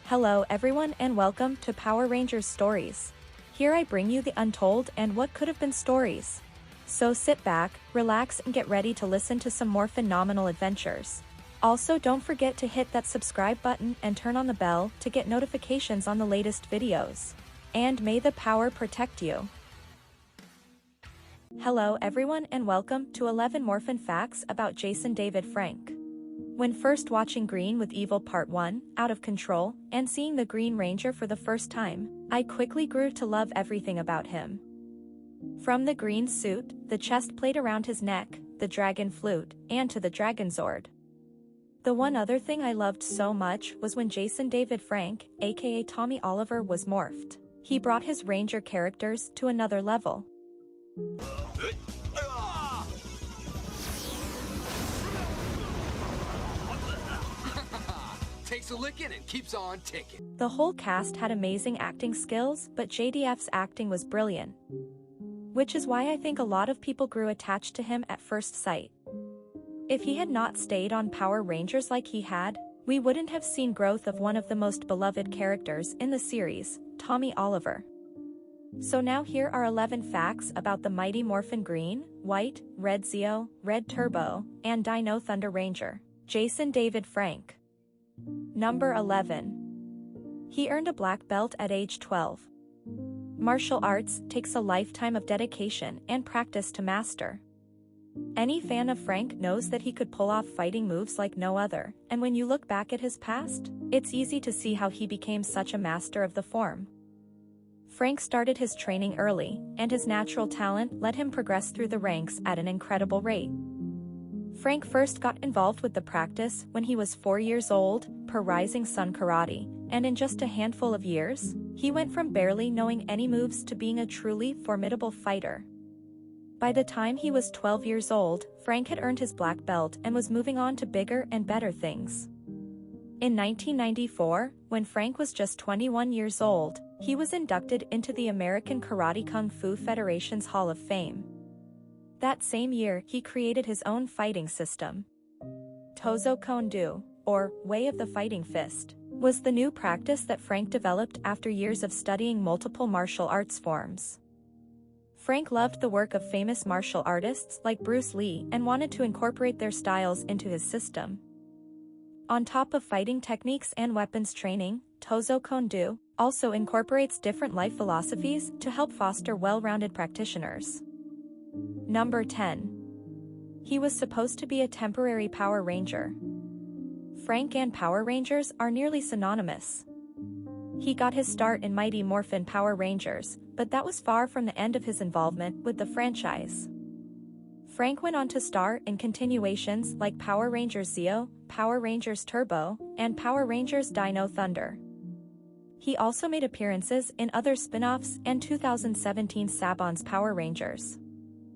Hello everyone and welcome to Power Rangers Stories. Here I bring you the untold and what could have been stories. So sit back, relax and get ready to listen to some more phenomenal adventures. Also don't forget to hit that subscribe button and turn on the bell to get notifications on the latest videos. And may the power protect you. Hello everyone and welcome to 11 Morphin Facts about Jason David Frank. When first watching Green with Evil Part 1, Out of Control, and seeing the Green Ranger for the first time, I quickly grew to love everything about him. From the green suit, the chest plate around his neck, the dragon flute, and to the Dragon Zord. The one other thing I loved so much was when Jason David Frank, aka Tommy Oliver, was morphed. He brought his Ranger characters to another level. Takes a licking and keeps on ticking. The whole cast had amazing acting skills, but JDF's acting was brilliant. Which is why I think a lot of people grew attached to him at first sight. If he had not stayed on Power Rangers like he had, we wouldn't have seen growth of one of the most beloved characters in the series, Tommy Oliver. So now here are 11 facts about the mighty Morphin Green, White, Red Zeo, Red Turbo, and Dino Thunder Ranger, Jason David Frank. Number 11. He earned a black belt at age 12. Martial arts takes a lifetime of dedication and practice to master. Any fan of Frank knows that he could pull off fighting moves like no other, and when you look back at his past, it's easy to see how he became such a master of the form. Frank started his training early, and his natural talent let him progress through the ranks at an incredible rate. Frank first got involved with the practice when he was 4 years old, per Rising Sun Karate, and in just a handful of years, he went from barely knowing any moves to being a truly formidable fighter. By the time he was 12 years old, Frank had earned his black belt and was moving on to bigger and better things. In 1994, when Frank was just 21 years old, he was inducted into the American Karate Kung Fu Federation's Hall of Fame. That same year, he created his own fighting system. Tozo Kondo, or Way of the Fighting Fist, was the new practice that Frank developed after years of studying multiple martial arts forms. Frank loved the work of famous martial artists like Bruce Lee and wanted to incorporate their styles into his system. On top of fighting techniques and weapons training, Tozo Kondo also incorporates different life philosophies to help foster well-rounded practitioners. Number 10. He was supposed to be a temporary Power Ranger. Frank and Power Rangers are nearly synonymous. He got his start in Mighty Morphin Power Rangers, but that was far from the end of his involvement with the franchise. Frank went on to star in continuations like Power Rangers Zeo, Power Rangers Turbo, and Power Rangers Dino Thunder. He also made appearances in other spin-offs and 2017 Saban's Power Rangers.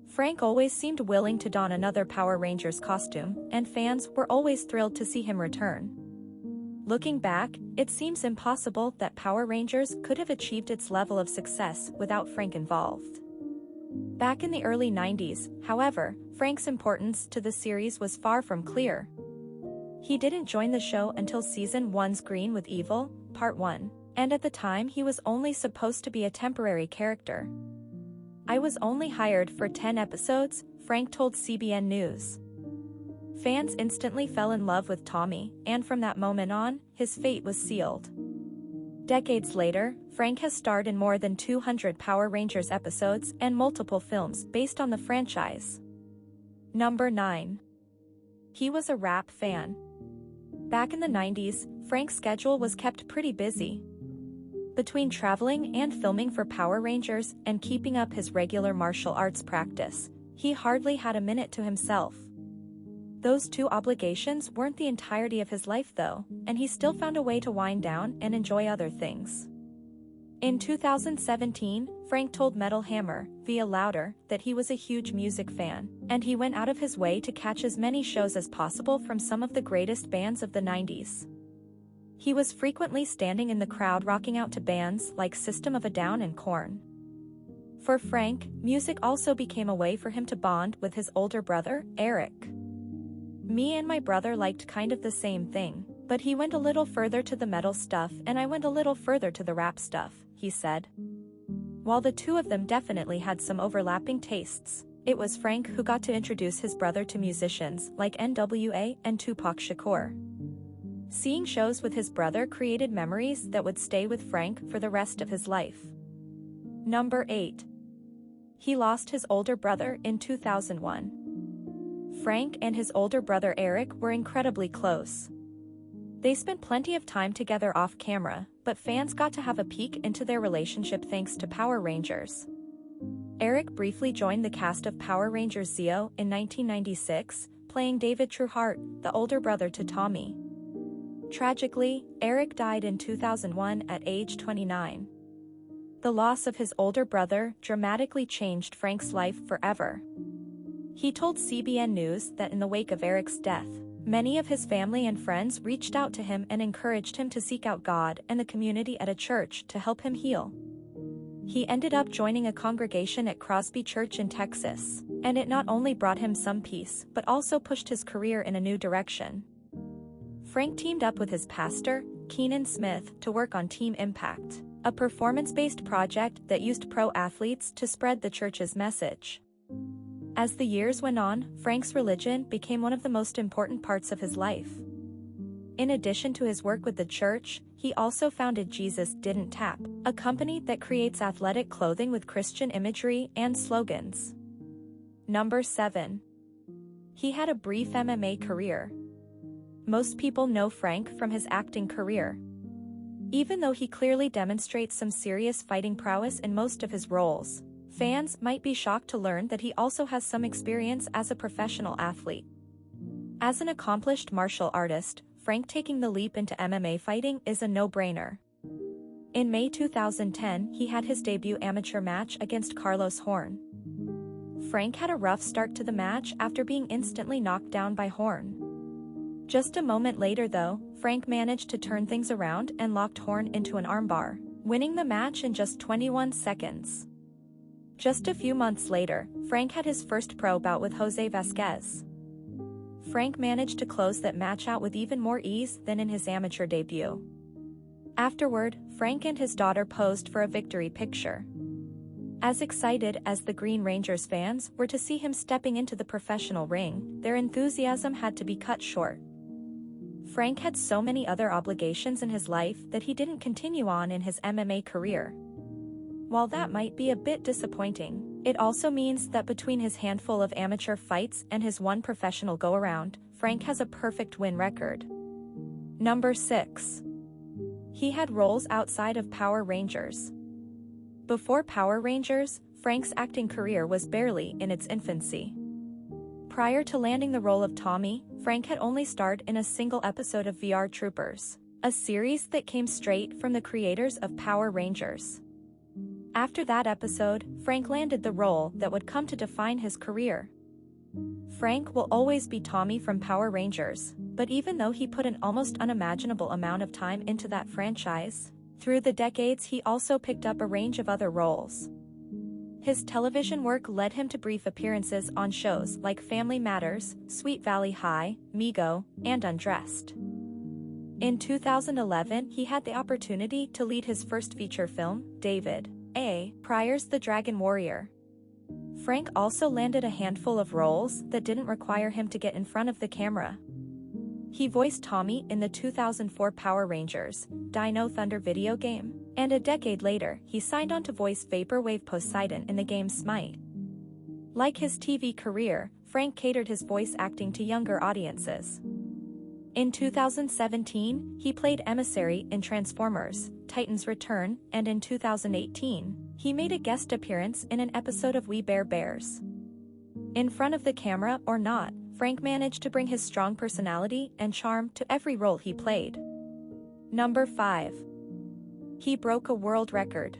Frank always seemed willing to don another Power Rangers costume, and fans were always thrilled to see him return. Looking back, it seems impossible that Power Rangers could have achieved its level of success without Frank involved. Back in the early 90s, however, Frank's importance to the series was far from clear. He didn't join the show until Season 1's Green with Evil, Part 1, and at the time he was only supposed to be a temporary character. I was only hired for 10 episodes, Frank told CBN News. Fans instantly fell in love with Tommy, and from that moment on, his fate was sealed. Decades later, Frank has starred in more than 200 Power Rangers episodes and multiple films based on the franchise. Number 9. He was a rap fan. Back in the 90s, Frank's schedule was kept pretty busy. Between traveling and filming for Power Rangers and keeping up his regular martial arts practice, he hardly had a minute to himself. Those two obligations weren't the entirety of his life though, and he still found a way to wind down and enjoy other things. In 2017, Frank told Metal Hammer, via Louder, that he was a huge music fan, and he went out of his way to catch as many shows as possible from some of the greatest bands of the 90s. He was frequently standing in the crowd rocking out to bands like System of a Down and Korn. For Frank, music also became a way for him to bond with his older brother, Eric. Me and my brother liked kind of the same thing. But he went a little further to the metal stuff and I went a little further to the rap stuff, he said. While the two of them definitely had some overlapping tastes, it was Frank who got to introduce his brother to musicians like NWA and Tupac Shakur. Seeing shows with his brother created memories that would stay with Frank for the rest of his life. Number 8. He lost his older brother in 2001. Frank and his older brother Eric were incredibly close. They spent plenty of time together off camera, but fans got to have a peek into their relationship thanks to Power Rangers. Eric briefly joined the cast of Power Rangers Zeo in 1996, playing David Trueheart, the older brother to Tommy. Tragically, Eric died in 2001 at age 29. The loss of his older brother dramatically changed Frank's life forever. He told CBN News that in the wake of Eric's death, many of his family and friends reached out to him and encouraged him to seek out God and the community at a church to help him heal. He ended up joining a congregation at Crosby Church in Texas, and it not only brought him some peace but also pushed his career in a new direction. Frank teamed up with his pastor, Keenan Smith, to work on Team Impact, a performance-based project that used pro athletes to spread the church's message. As the years went on, Frank's religion became one of the most important parts of his life. In addition to his work with the church, he also founded Jesus Didn't Tap, a company that creates athletic clothing with Christian imagery and slogans. Number 7. He had a brief MMA career. Most people know Frank from his acting career. Even though he clearly demonstrates some serious fighting prowess in most of his roles, fans might be shocked to learn that he also has some experience as a professional athlete. As an accomplished martial artist, Frank taking the leap into MMA fighting is a no-brainer. In May 2010, he had his debut amateur match against Carlos Horn. Frank had a rough start to the match after being instantly knocked down by Horn. Just a moment later though, Frank managed to turn things around and locked Horn into an armbar, winning the match in just 21 seconds. Just a few months later, Frank had his first pro bout with Jose Vasquez. Frank managed to close that match out with even more ease than in his amateur debut. Afterward, Frank and his daughter posed for a victory picture. As excited as the Green Rangers fans were to see him stepping into the professional ring, their enthusiasm had to be cut short. Frank had so many other obligations in his life that he didn't continue on in his MMA career. While that might be a bit disappointing, it also means that between his handful of amateur fights and his one professional go-around, Frank has a perfect win record. Number 6. He had roles outside of Power Rangers. Before Power Rangers, Frank's acting career was barely in its infancy. Prior to landing the role of Tommy, Frank had only starred in a single episode of VR Troopers, a series that came straight from the creators of Power Rangers. After that episode, Frank landed the role that would come to define his career. Frank will always be Tommy from Power Rangers, but even though he put an almost unimaginable amount of time into that franchise, through the decades he also picked up a range of other roles. His television work led him to brief appearances on shows like Family Matters, Sweet Valley High, Mego, and Undressed. In 2011, he had the opportunity to lead his first feature film, David A. Pryor's The Dragon Warrior. Frank also landed a handful of roles that didn't require him to get in front of the camera. He voiced Tommy in the 2004 Power Rangers Dino Thunder video game, and a decade later, he signed on to voice Vaporwave Poseidon in the game Smite. Like his TV career, Frank catered his voice acting to younger audiences. In 2017, he played Emissary in Transformers: Titans Return, and in 2018, he made a guest appearance in an episode of We Bare Bears. In front of the camera or not, Frank managed to bring his strong personality and charm to every role he played. Number 5. He broke a world record.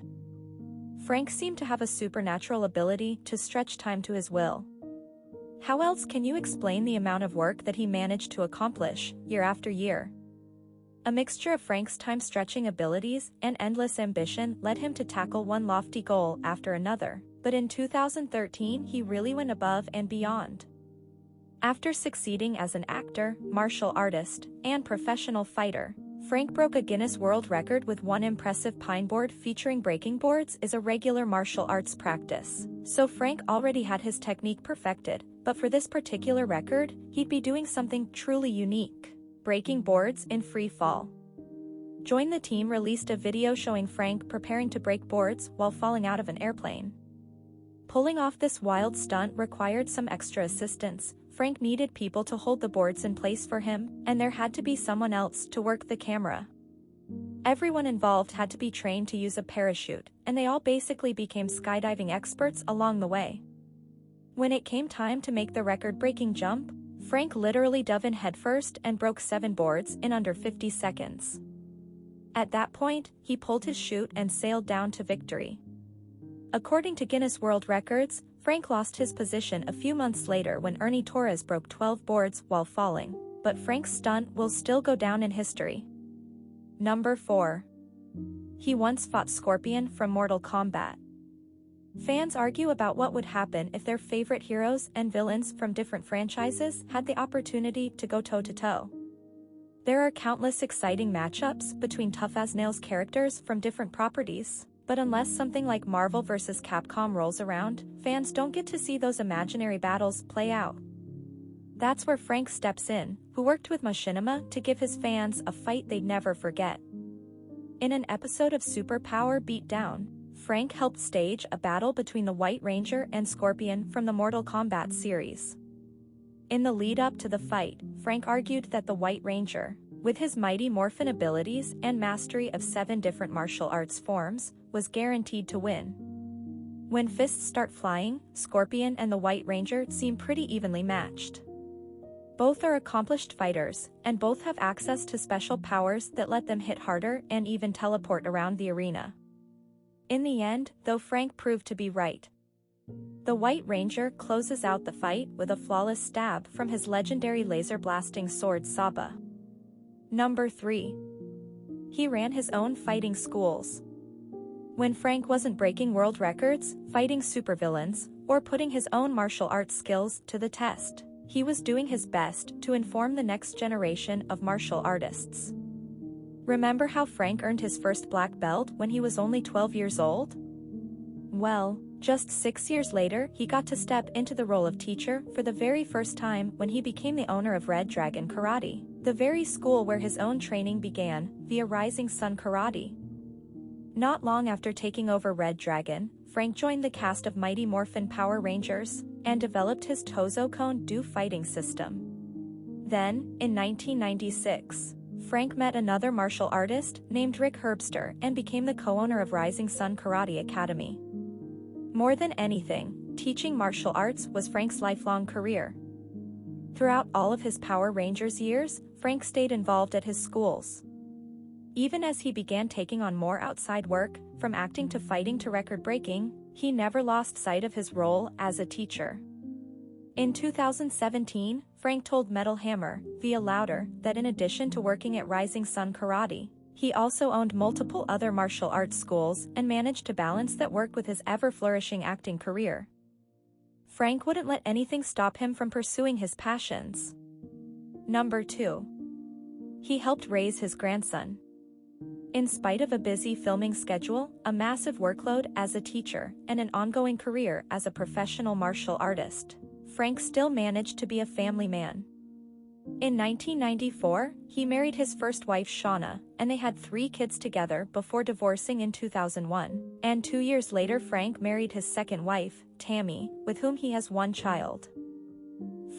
Frank seemed to have a supernatural ability to stretch time to his will. How else can you explain the amount of work that he managed to accomplish, year after year? A mixture of Frank's time-stretching abilities and endless ambition led him to tackle one lofty goal after another, but in 2013 he really went above and beyond. After succeeding as an actor, martial artist, and professional fighter, Frank broke a Guinness World Record with one impressive pine board featuring breaking boards is a regular martial arts practice. So Frank already had his technique perfected, but for this particular record, he'd be doing something truly unique: breaking boards in free fall. Join the Team released a video showing Frank preparing to break boards while falling out of an airplane. Pulling off this wild stunt required some extra assistance. Frank needed people to hold the boards in place for him, and there had to be someone else to work the camera. Everyone involved had to be trained to use a parachute, and they all basically became skydiving experts along the way. When it came time to make the record-breaking jump, Frank literally dove in headfirst and broke 7 boards in under 50 seconds. At that point, he pulled his chute and sailed down to victory. According to Guinness World Records, Frank lost his position a few months later when Ernie Torres broke 12 boards while falling, but Frank's stunt will still go down in history. Number 4. He once fought Scorpion from Mortal Kombat. Fans argue about what would happen if their favorite heroes and villains from different franchises had the opportunity to go toe-to-toe. There are countless exciting matchups between tough-as-nails characters from different properties, but unless something like Marvel vs. Capcom rolls around, fans don't get to see those imaginary battles play out. That's where Frank steps in, who worked with Machinima to give his fans a fight they'd never forget. In an episode of Superpower Beatdown, Frank helped stage a battle between the White Ranger and Scorpion from the Mortal Kombat series. In the lead-up to the fight, Frank argued that the White Ranger, with his mighty Morphin abilities and mastery of 7 different martial arts forms, was guaranteed to win. When fists start flying, Scorpion and the White Ranger seem pretty evenly matched. Both are accomplished fighters, and both have access to special powers that let them hit harder and even teleport around the arena. In the end, though, Frank proved to be right. The White Ranger closes out the fight with a flawless stab from his legendary laser-blasting sword Saba. Number 3. He ran his own fighting schools. When Frank wasn't breaking world records, fighting supervillains, or putting his own martial arts skills to the test, he was doing his best to inform the next generation of martial artists. Remember how Frank earned his first black belt when he was only 12 years old? Well, just 6 years later, he got to step into the role of teacher for the very first time when he became the owner of Red Dragon Karate, the very school where his own training began, via Rising Sun Karate. Not long after taking over Red Dragon, Frank joined the cast of Mighty Morphin Power Rangers, and developed his Tozo-Kon-Do fighting system. Then, in 1996, Frank met another martial artist named Rick Herbster and became the co-owner of Rising Sun Karate Academy. More than anything, teaching martial arts was Frank's lifelong career. Throughout all of his Power Rangers years, Frank stayed involved at his schools. Even as he began taking on more outside work, from acting to fighting to record-breaking, he never lost sight of his role as a teacher. In 2017, Frank told Metal Hammer, via Louder, that in addition to working at Rising Sun Karate, he also owned multiple other martial arts schools and managed to balance that work with his ever-flourishing acting career. Frank wouldn't let anything stop him from pursuing his passions. Number 2. He helped raise his grandson. In spite of a busy filming schedule, a massive workload as a teacher, and an ongoing career as a professional martial artist, Frank still managed to be a family man. In 1994, he married his first wife Shauna, and they had 3 kids together before divorcing in 2001. And 2 years later, Frank married his second wife, Tammy, with whom he has 1 child.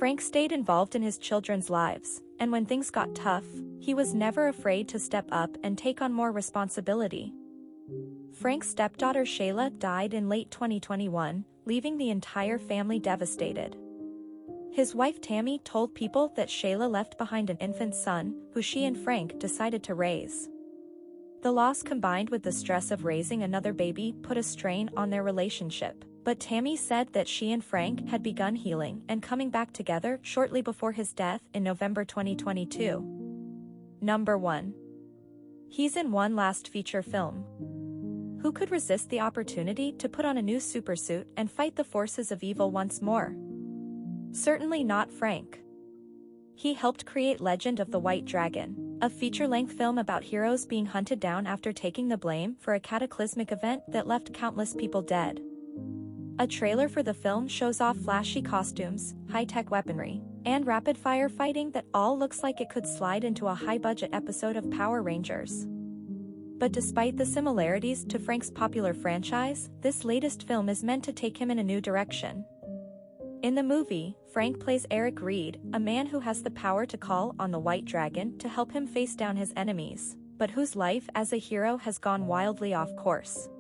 Frank stayed involved in his children's lives, and when things got tough, he was never afraid to step up and take on more responsibility. Frank's stepdaughter Shayla died in late 2021, leaving the entire family devastated. His wife Tammy told People that Shayla left behind an infant son, who she and Frank decided to raise. The loss combined with the stress of raising another baby put a strain on their relationship, but Tammy said that she and Frank had begun healing and coming back together shortly before his death in November 2022. Number 1. He's in one last feature film. Who could resist the opportunity to put on a new supersuit and fight the forces of evil once more? Certainly not Frank. He helped create Legend of the White Dragon, a feature-length film about heroes being hunted down after taking the blame for a cataclysmic event that left countless people dead. A trailer for the film shows off flashy costumes, high-tech weaponry, and rapid-fire fighting that all looks like it could slide into a high-budget episode of Power Rangers. But despite the similarities to Frank's popular franchise, this latest film is meant to take him in a new direction. In the movie, Frank plays Eric Reed, a man who has the power to call on the White Dragon to help him face down his enemies, but whose life as a hero has gone wildly off course.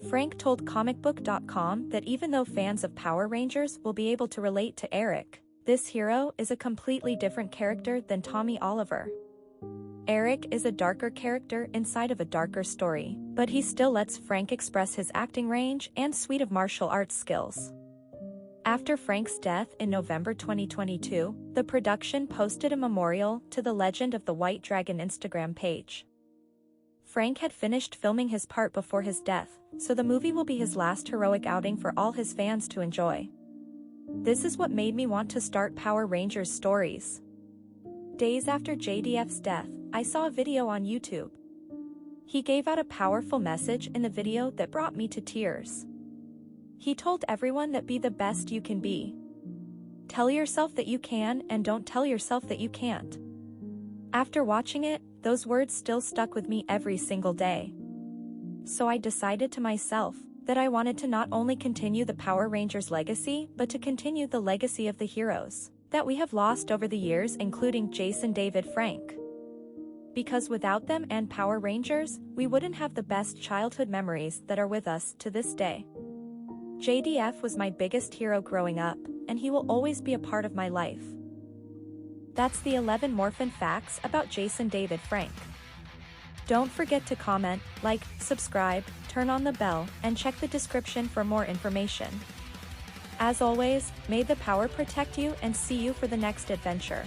Frank told comicbook.com that even though fans of Power Rangers will be able to relate to Eric, this hero is a completely different character than Tommy Oliver. Eric is a darker character inside of a darker story, but he still lets Frank express his acting range and suite of martial arts skills. After Frank's death in November 2022, the production posted a memorial to the Legend of the White Dragon Instagram page. Frank had finished filming his part before his death, so the movie will be his last heroic outing for all his fans to enjoy. This is what made me want to start Power Rangers stories. Days after JDF's death, I saw a video on YouTube. He gave out a powerful message in the video that brought me to tears. He told everyone that be the best you can be. Tell yourself that you can and don't tell yourself that you can't. After watching it, those words still stuck with me every single day. So I decided to myself that I wanted to not only continue the Power Rangers legacy, but to continue the legacy of the heroes that we have lost over the years, including Jason David Frank. Because without them and Power Rangers, we wouldn't have the best childhood memories that are with us to this day. JDF was my biggest hero growing up, and he will always be a part of my life. That's the 11 Morphin facts about Jason David Frank. Don't forget to comment, like, subscribe, turn on the bell, and check the description for more information. As always, may the power protect you and see you for the next adventure.